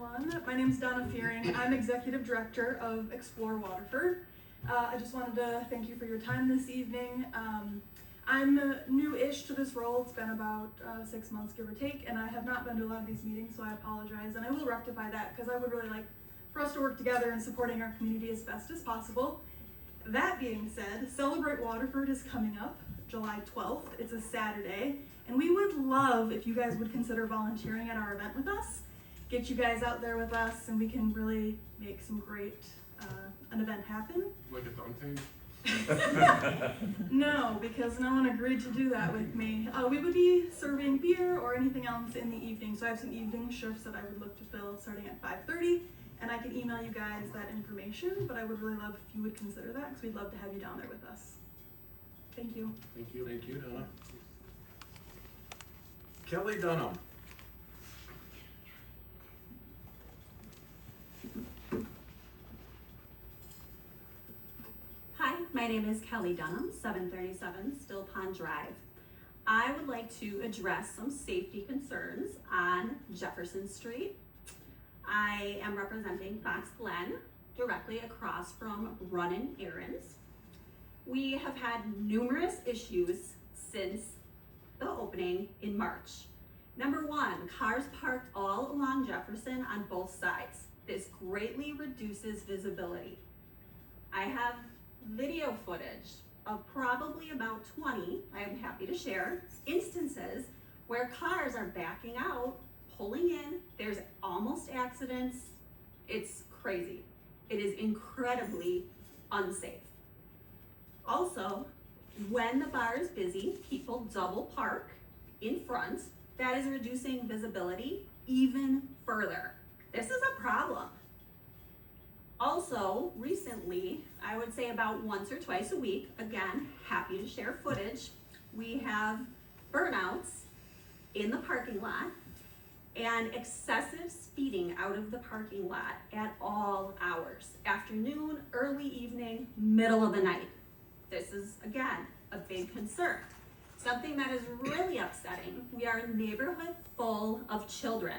everyone. My name is Donna. I'm Executive Director of Explore Waterford. I just wanted to thank you for your time this evening. I'm new-ish to this role. It's been about 6 months, give or take, and I have not been to a lot of these meetings, so I apologize, and I will rectify that because I would really like for us to work together in supporting our community as best as possible. That being said, Celebrate Waterford is coming up July 12th. It's a Saturday, and we would love if you guys would consider volunteering at our event with us. Get you guys out there with us, and we can really make some great an event happen. Like a dunk tank? No, because no one agreed to do that with me. We would be serving beer or anything else in the evening, so I have some evening shifts that I would look to fill starting at 5:30, and I can email you guys that information, but I would really love if you would consider that, because we'd love to have you down there with us. Thank you. Thank you. Thank you, Donna. Kelly Dunham. Hi, my name is Kelly Dunham, 737 Still Pond Drive. I would like to address some safety concerns on Jefferson Street. I am representing Fox Glen, directly across from Run'n Erin's. We have had numerous issues since the opening in March. Number one, cars parked all along Jefferson on both sides. This greatly reduces visibility. I have video footage of probably about 20, I am happy to share, instances where cars are backing out, pulling in, there's almost accidents. It's crazy. It is incredibly unsafe. Also, when the bar is busy, people double park in front. That is reducing visibility even further. This is a problem. Also, recently, I would say about once or twice a week, again, happy to share footage, we have burnouts in the parking lot and excessive speeding out of the parking lot at all hours, afternoon, early evening, middle of the night. This is, again, a big concern. Something that is really upsetting, we are a neighborhood full of children.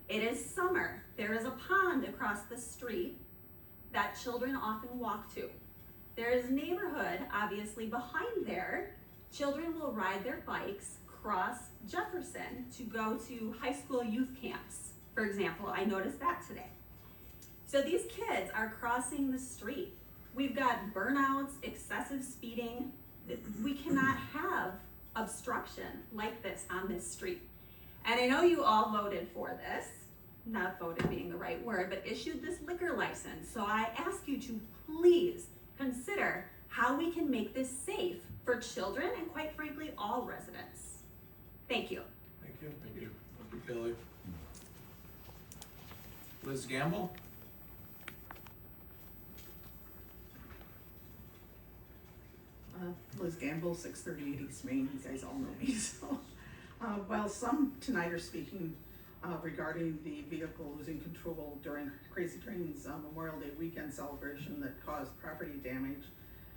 It is summer. There is a pond across the street that children often walk to. There is neighborhood, obviously, behind there. Children will ride their bikes across Jefferson to go to high school youth camps, for example. I noticed that today. So these kids are crossing the street. We've got burnouts, excessive speeding. We cannot have obstruction like this on this street. And I know you all voted for this, not voted being the right word, but issued this liquor license. So I ask you to please consider how we can make this safe for children and, quite frankly, all residents. Thank you. Thank you. Thank you. Thank you, Kelly. Liz Gamble. Liz Gamble, 638 East Main. You guys all know me. So, while some tonight are speaking regarding the vehicle losing control during Crazy Train's Memorial Day weekend celebration that caused property damage,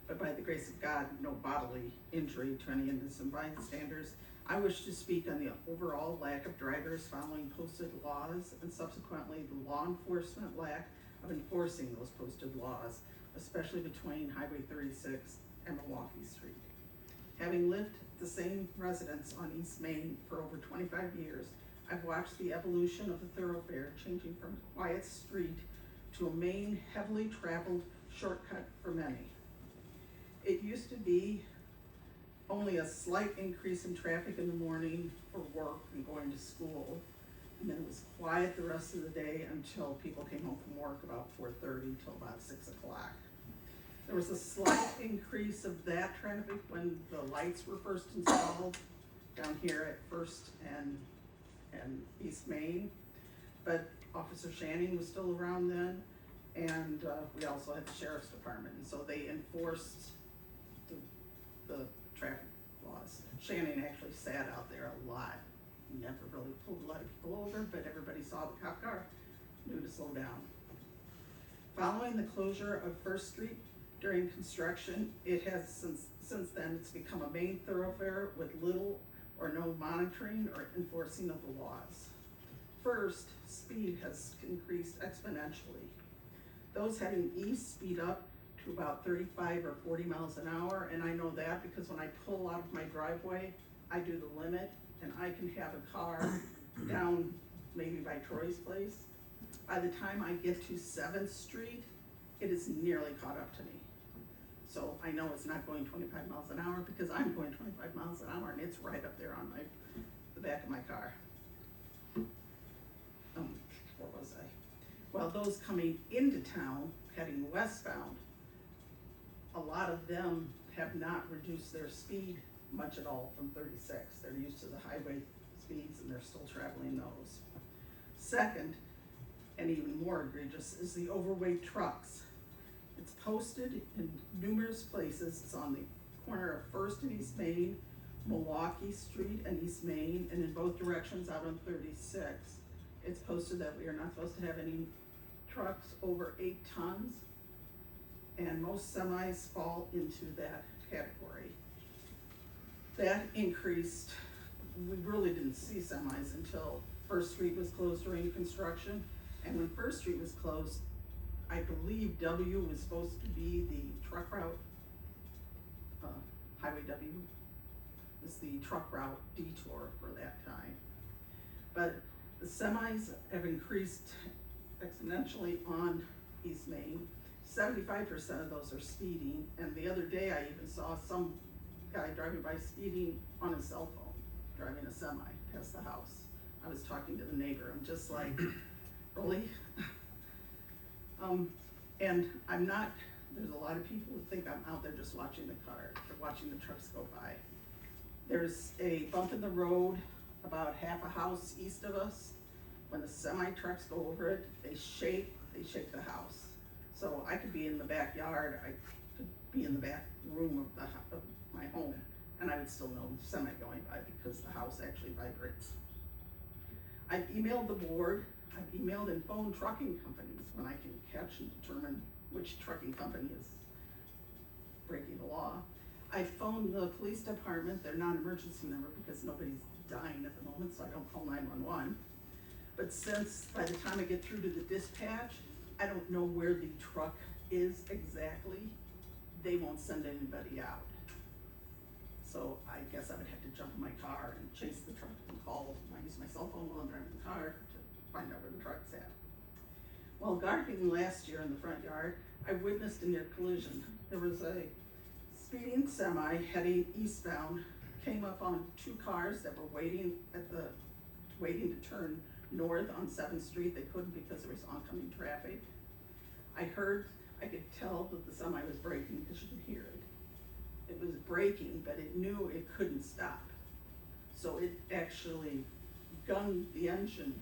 but by the grace of God, no bodily injury to any innocent bystanders, I wish to speak on the overall lack of drivers following posted laws and subsequently the law enforcement lack of enforcing those posted laws, especially between Highway 36 and Milwaukee Street. Having lived the same residence on East Main for over 25 years, I've watched the evolution of the thoroughfare changing from a quiet street to a main, heavily traveled shortcut for many. It used to be only a slight increase in traffic in the morning for work and going to school, and then it was quiet the rest of the day until people came home from work about 4:30 till about 6 o'clock. There was a slight increase of that traffic when the lights were first installed down here at First and East Main, but Officer Jeanine was still around then, and we also had the Sheriff's Department, and so they enforced the traffic laws. Jeanine actually sat out there a lot, never really pulled a lot of people over, but everybody saw the cop car, knew to slow down. Following the closure of First Street during construction, it has since then it's become a main thoroughfare with little or no monitoring or enforcing of the laws. 1st, speed has increased exponentially. Those heading east speed up to about 35 or 40 miles an hour, and I know that because when I pull out of my driveway, I do the limit, and I can have a car down maybe by Troy's place. By the time I get to 7th Street, it is nearly caught up to me. So I know it's not going 25 miles an hour because I'm going 25 miles an hour, and it's right up there on the back of my car. Where was I? Well, those coming into town, heading westbound, a lot of them have not reduced their speed much at all from 36. They're used to the highway speeds and they're still traveling those. Second, and even more egregious, is the overweight trucks. It's posted in numerous places. It's on the corner of 1st and East Main, Milwaukee Street and East Main, and in both directions out on 36. It's posted that we are not supposed to have any trucks over 8 tons, and most semis fall into that category. That increased, we really didn't see semis until 1st Street was closed during construction, and when 1st Street was closed, I believe W was supposed to be the truck route, Highway W was the truck route detour for that time. But the semis have increased exponentially on East Main. 75% of those are speeding, and the other day I even saw some guy driving by speeding on his cell phone, driving a semi past the house. I was talking to the neighbor, I'm just like, really? And I'm not, there's a lot of people who think I'm out there just watching the car, or watching the trucks go by. There's a bump in the road about half a house east of us. When the semi trucks go over it, they shake the house. So I could be in the backyard, I could be in the back room of my home, and I would still know the semi going by because the house actually vibrates. I've emailed the board, I've emailed and phoned trucking companies when I can catch and determine which trucking company is breaking the law. I phoned the police department, their non-emergency number, because nobody's dying at the moment, so I don't call 911. But since by the time I get through to the dispatch, I don't know where the truck is exactly, they won't send anybody out. So I guess I would have to jump in my car and chase the truck and call, I use my cell phone while I'm driving the car to find out where the truck's at. While gardening last year in the front yard, I witnessed a near collision. There was a speeding semi heading eastbound, came up on 2 cars that were waiting to turn north on 7th Street. They couldn't because there was oncoming traffic. I could tell that the semi was braking because you could hear it. It was braking, but it knew it couldn't stop. So it actually gunned the engine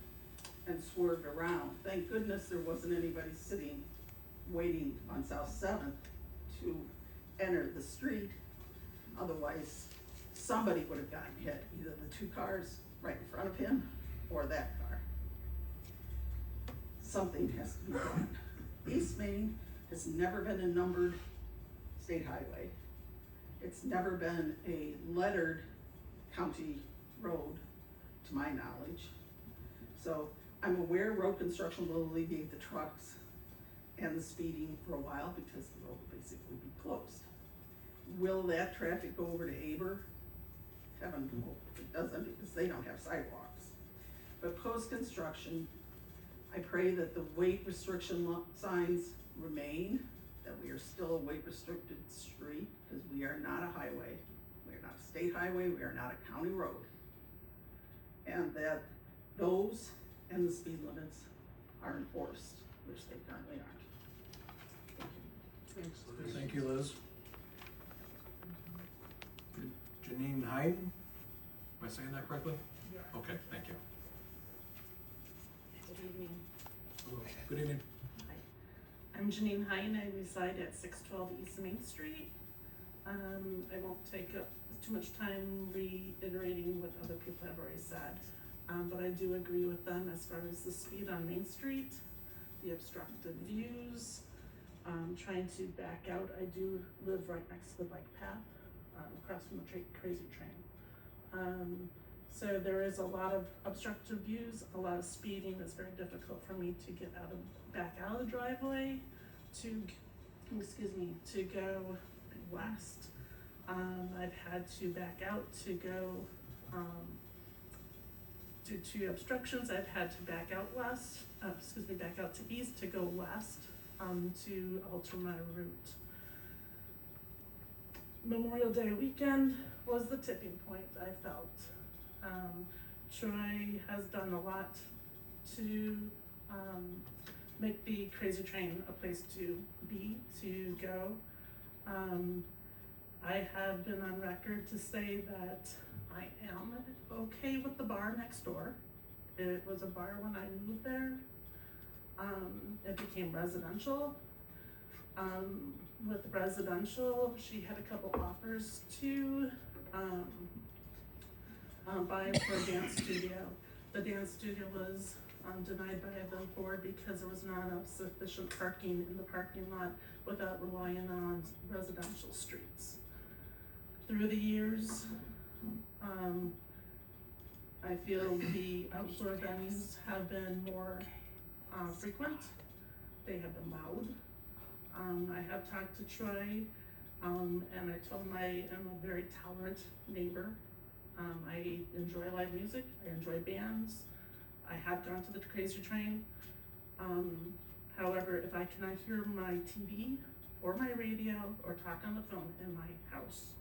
and swerved around. Thank goodness there wasn't anybody sitting, waiting on South 7th to enter the street. Otherwise, somebody would have gotten hit, either the 2 cars right in front of him or that car. Something has to be done. East Main has never been a numbered state highway. It's never been a lettered county road, to my knowledge. So I'm aware road construction will alleviate the trucks and the speeding for a while because the road will basically be closed. Will that traffic go over to Aber? Heaven hope it doesn't, because they don't have sidewalks. But post-construction, I pray that the weight restriction signs remain, that we are still a weight restricted street, because we are not a highway. We are not a state highway, we are not a county road. And that those and the speed limits are enforced, which they currently aren't. Thank you. Thank you, Liz. Jeanine Hyden, am I saying that correctly? Yeah. Okay, thank you. Good evening. Good evening. Hi. I'm Jeanine Hine. I reside at 612 East Main Street. I won't take up too much time reiterating what other people have already said, but I do agree with them as far as the speed on Main Street, the obstructed views, trying to back out. I do live right next to the bike path, across from the crazy train. So there is a lot of obstructive views, a lot of speeding. It's very difficult for me to get back out of the driveway to go west. I've had to back out to go, due to obstructions, I've had to back out back out to east to go west, to alter my route. Memorial Day weekend was the tipping point, I felt. Troy has done a lot to make the Crazy Train a place to be, to go. I have been on record to say that I am okay with the bar next door. It was a bar when I moved there. It became residential. With residential, she had a couple offers to buy for a dance studio. The dance studio was denied by the board because there was not enough sufficient parking in the parking lot without relying on residential streets. Through the years, I feel the outdoor venues have been more frequent. They have been loud. I have talked to Troy, and I told him I am a very tolerant neighbor. I enjoy live music, I enjoy bands. I have gone to the Crazy Train. However, if I cannot hear my TV or my radio or talk on the phone in my house,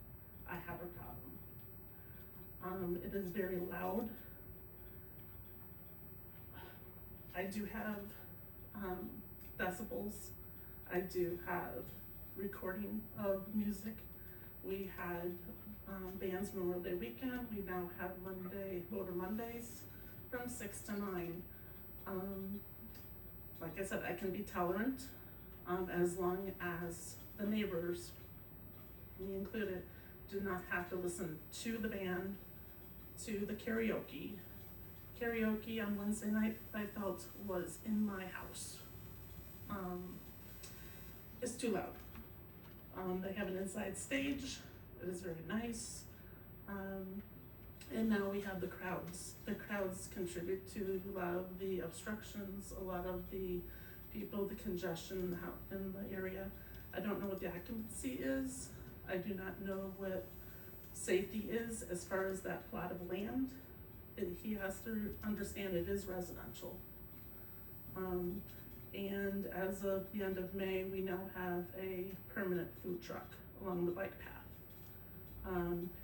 I have a problem. It is very loud. I do have decibels. I do have recording of music. We had bands Memorial Day weekend. We now have Motor Mondays from 6 to 9. Like I said, I can be tolerant as long as the neighbors, me included, do not have to listen to the band, to the karaoke. Karaoke on Wednesday night, I felt, was in my house. It's too loud. They have an inside stage. It is very nice. And now we have the crowds. The crowds contribute to a lot of the obstructions, a lot of the people, the congestion in the area. I don't know what the occupancy is. I do not know what safety is as far as that plot of land. He has to understand it is residential. And as of the end of May, we now have a permanent food truck along the bike path.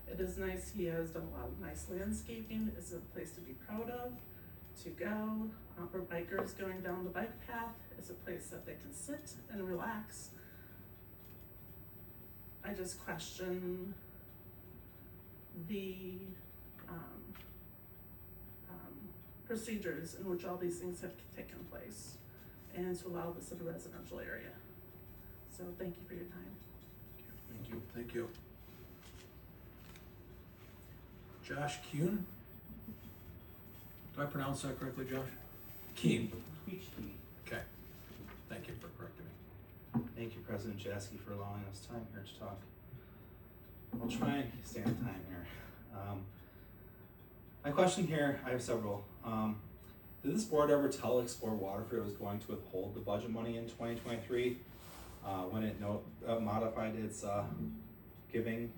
It is nice. He has done a lot of nice landscaping. It's a place to be proud of, to go. For bikers going down the bike path, it's a place that they can sit and relax. I just question the procedures in which all these things have taken place, and to allow this in a residential area. So thank you for your time. Thank you, thank you. Josh Kuhn? Do I pronounce that correctly, Josh? Keen. Okay, thank you for correcting me. Thank you, President Jaski, for allowing us time here to talk. I'll try and stay on time here. My question here, I have several. Did this board ever tell Explore Waterford it was going to withhold the budget money in 2023 when it modified its giving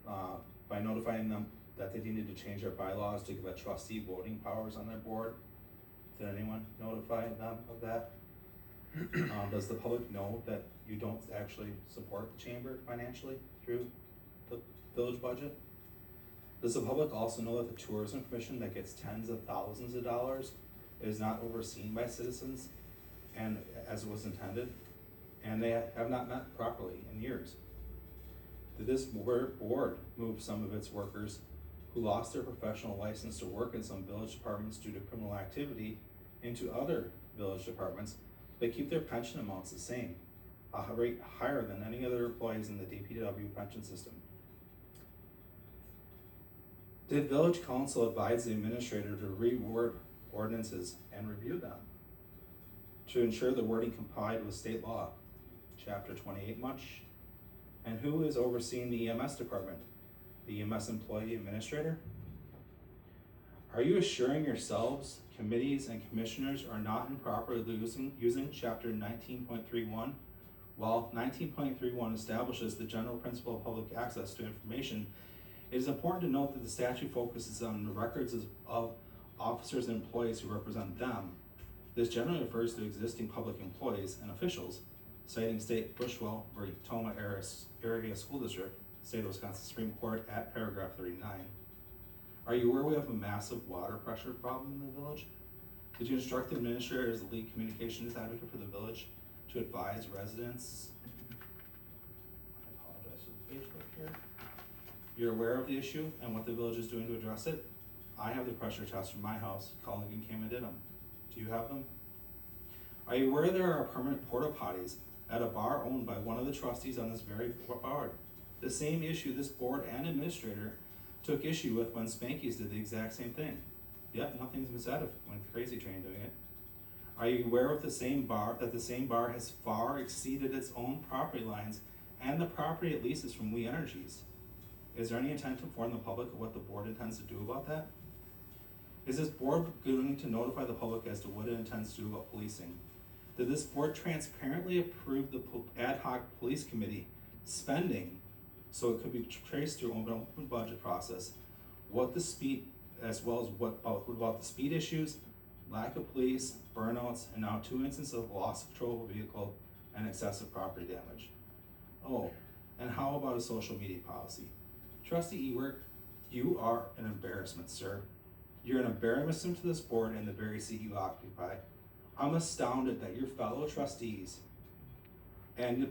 by notifying them that they needed to change their bylaws to give a trustee voting powers on their board? Did anyone notify them of that? Does the public know that you don't actually support the chamber financially through the village budget? Does the public also know that the tourism commission that gets tens of thousands of dollars is not overseen by citizens and as it was intended, and they have not met properly in years? Did this board move some of its workers who lost their professional license to work in some village departments due to criminal activity into other village departments, but keep their pension amounts the same, a rate higher than any other employees in the DPW pension system? Did village council advise the administrator to reword ordinances and review them to ensure the wording complied with state law? Chapter 28 much? And who is overseeing the EMS department? The EMS employee administrator? Are you assuring yourselves, committees, and commissioners are not improperly using Chapter 19.31? While 19.31 establishes the general principle of public access to information, it is important to note that the statute focuses on the records of officers and employees who represent them. This generally refers to existing public employees and officials, citing State Bushwell v. Toma Area School District, State of Wisconsin Supreme Court at paragraph 39. Are you aware we have a massive water pressure problem in the village? Did you instruct the administrator as the lead communications advocate for the village to advise residents? I apologize for the page back here. You're aware of the issue and what the village is doing to address it? I have the pressure tests from my house. Collegan came and did them. Do you have them? Are you aware there are permanent porta potties at a bar owned by one of the trustees on this very board? The same issue this board and administrator took issue with when Spanky's did the exact same thing. Yet nothing's been said of when Crazy Train doing it. Are you aware of the same bar has far exceeded its own property lines and the property it leases from We Energies? Is there any intent to inform the public of what the board intends to do about that? Is this board going to notify the public as to what it intends to do about policing? Did this board transparently approve the ad hoc police committee spending so it could be traced through an open budget process? What the speed, as well as what about the speed issues, lack of police, burnouts, and now 2 instances of loss of control of a vehicle and excessive property damage? Oh, and how about a social media policy? Trustee Ewert, you are an embarrassment, sir. You're an embarrassment to this board and the very seat you occupy. I'm astounded that your fellow trustees and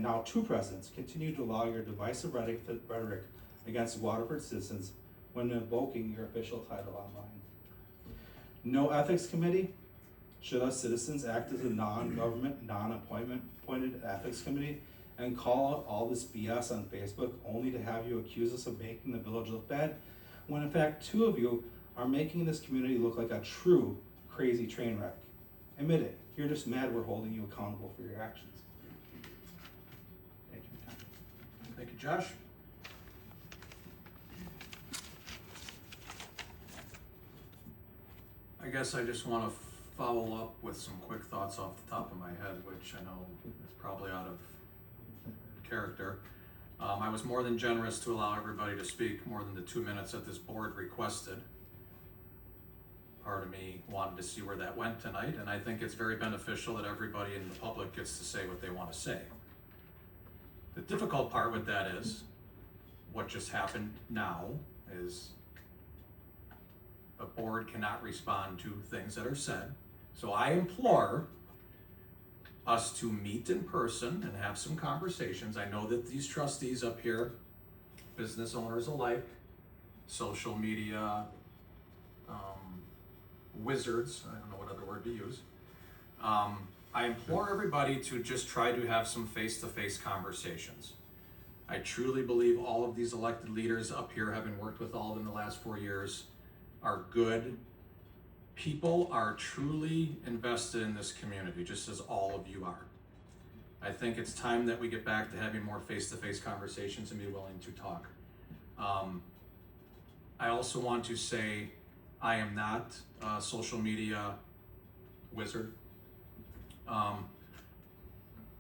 now 2 presidents continue to allow your divisive rhetoric against Waterford citizens when invoking your official title online. No ethics committee? Should us citizens act as a non-government, appointed ethics committee and call out all this BS on Facebook only to have you accuse us of making the village look bad, when in fact 2 of you are making this community look like a true crazy train wreck? Admit it, you're just mad we're holding you accountable for your actions. Thank you. Thank you, Josh. I guess I just want to follow up with some quick thoughts off the top of my head, which I know is probably out of character. I was more than generous to allow everybody to speak more than the 2 minutes that this board requested. Part of me wanted to see where that went tonight, and I think it's very beneficial that everybody in the public gets to say what they want to say. The difficult part with that is, what just happened now is a board cannot respond to things that are said. So I implore us to meet in person and have some conversations. I know that these trustees up here, business owners alike, social media wizards, I don't know what other word to use. I implore everybody to just try to have some face-to-face conversations. I truly believe all of these elected leaders up here, having worked with all of them the last 4 years, are good people, are truly invested in this community, just as all of you are. I think it's time that we get back to having more face-to-face conversations and be willing to talk. I also want to say I am not a social media wizard.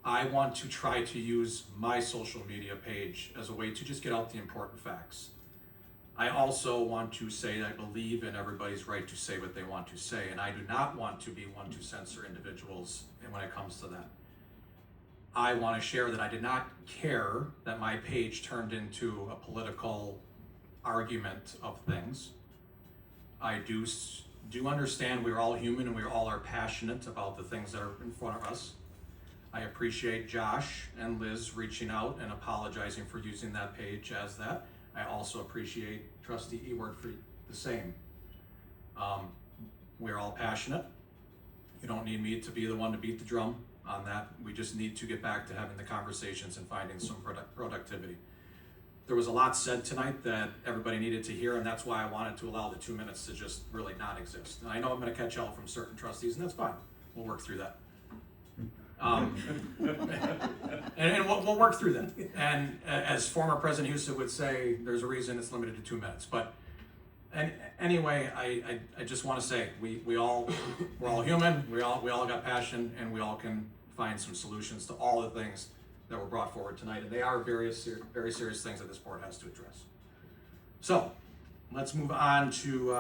I want to try to use my social media page as a way to just get out the important facts. I also want to say that I believe in everybody's right to say what they want to say, and I do not want to be one to censor individuals when it comes to that. I want to share that I did not care that my page turned into a political argument of things. I do understand we're all human and we all are passionate about the things that are in front of us. I appreciate Josh and Liz reaching out and apologizing for using that page as that. I also appreciate Trustee Ewert for the same. We're all passionate. You don't need me to be the one to beat the drum on that. We just need to get back to having the conversations and finding some productivity. There was a lot said tonight that everybody needed to hear, and that's why I wanted to allow the 2 minutes to just really not exist. And I know I'm going to catch hell from certain trustees, and that's fine. We'll work through that. And we'll work through that. And as former President Houston would say, there's a reason it's limited to 2 minutes. But And anyway, I just want to say we're all human. We all got passion, and we all can find some solutions to all the things that were brought forward tonight, and they are very serious things that this board has to address. So let's move on to